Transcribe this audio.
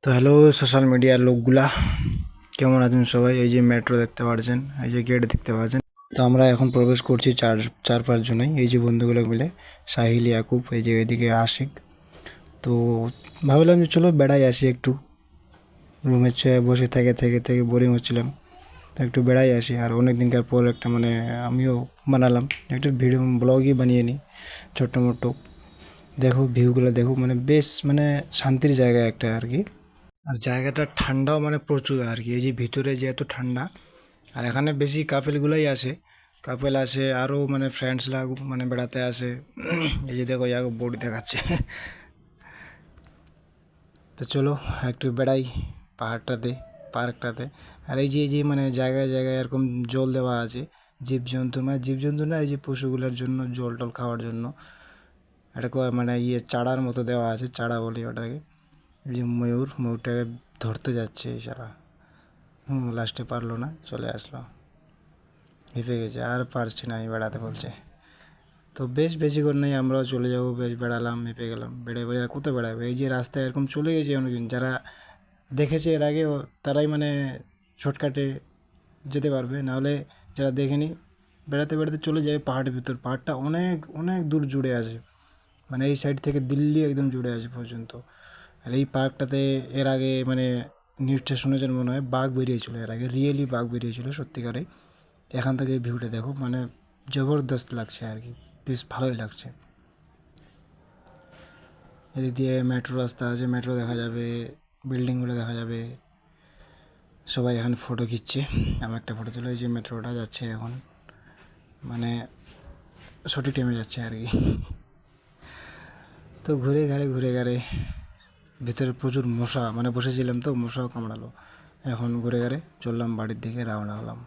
তো hello social মিডিয়ার লোকগুলা, কেমন আছেন সবাই? এই যে মেট্রো দেখতে পাচ্ছেন, এই যে গেট দেখতে পাচ্ছেন। তো আমরা এখন প্রবেশ করছি চার চার পাঁচ জনেই, এই যে বন্ধুগুলো মিলে, সাহিল, ইয়াকুব, এই যে এদিকে আশিক। তো ভাবলাম যে চলো বেড়াই আসি একটু, রুমে বসে থেকে থেকে থেকে বোরিং হচ্ছিলাম, তো একটু বেড়াই আসি। আর অনেক দিনকার পর একটা মানে আমিও বানালাম একটা ভিডিও, ব্লগই বানিয়ে নিই ছোট্ট মোটো। দেখো ভিউগুলো দেখো, মানে বেশ মানে শান্তির জায়গা একটা আর কি। আর জায়গাটা ঠান্ডাও মানে প্রচুর আর কি, এই যে ভিতরে যে এত ঠান্ডা। আর এখানে বেশি কাপেলগুলোই আসে, কাপেল আসে, আরও মানে ফ্রেন্ডসরা মানে বেড়াতে আসে। এই যে দেখো ইয়াকে বোর্ড দেখাচ্ছে। তো চলো একটু বেড়াই পাহাড়টাতে, পার্কটাতে। আর এই যে মানে জায়গায় জায়গায় এরকম জল দেওয়া আছে জীবজন্তু, মানে জীবজন্তু না, এই যে পশুগুলোর জন্য জল টল খাওয়ার জন্য এটা মানে চাড়ার মতো দেওয়া আছে, চাড়া বলি ওটাকে। এই যে ময়ূরটাকে ধরতে যাচ্ছে এই সারা, লাস্টে পারলো না, চলে আসলো, হেঁপে গেছে, আর পারছি না আমি বেড়াতে বলছে। তো বেশ বেশিক্ষণ নেই, আমরাও চলে যাবো, বেশ বেড়ালাম, হেঁপে গেলাম, বেড়ে বেড়ে আর কোথাও বেড়াবে? এই যে রাস্তায় এরকম চলে গেছে অনেকজন, যারা দেখেছে এর আগে তারাই মানে শর্টকাটে যেতে পারবে, নাহলে যারা দেখেনি বেড়াতে বেড়াতে চলে যাবে পাহাড়ের ভিতর। পাহাড়টা অনেক অনেক দূর জুড়ে আছে, মানে এই সাইড থেকে দিল্লি একদম জুড়ে আছে পর্যন্ত। আর এই পার্কটাতে এর আগে মানে নিউজটা শুনেছেন মনে হয়, বাঘ বেরিয়েছিল এর আগে, রিয়েলি বাঘ বেরিয়েছিল সত্যিকারে। এখান থেকে ভিউটা দেখো, মানে জবরদস্ত লাগছে আর কি, বেশ ভালোই লাগছে। এদিক দিয়ে মেট্রো রাস্তা আছে, মেট্রো দেখা যাবে, বিল্ডিংগুলো দেখা যাবে। সবাই এখানে ফটো খিচ্ছে, আমার একটা ফটো তুলে, যে মেট্রোটা যাচ্ছে এখন, মানে সঠিক টাইমে যাচ্ছে আর কি। তো ঘুরে ঘাড়ে ভিতরে প্রচুর মশা, মানে বসেছিলাম তো মশাও কামড়ালো। এখন ঘুরে ঘাড়ে চললাম বাড়ির দিকে, রওনা হলাম।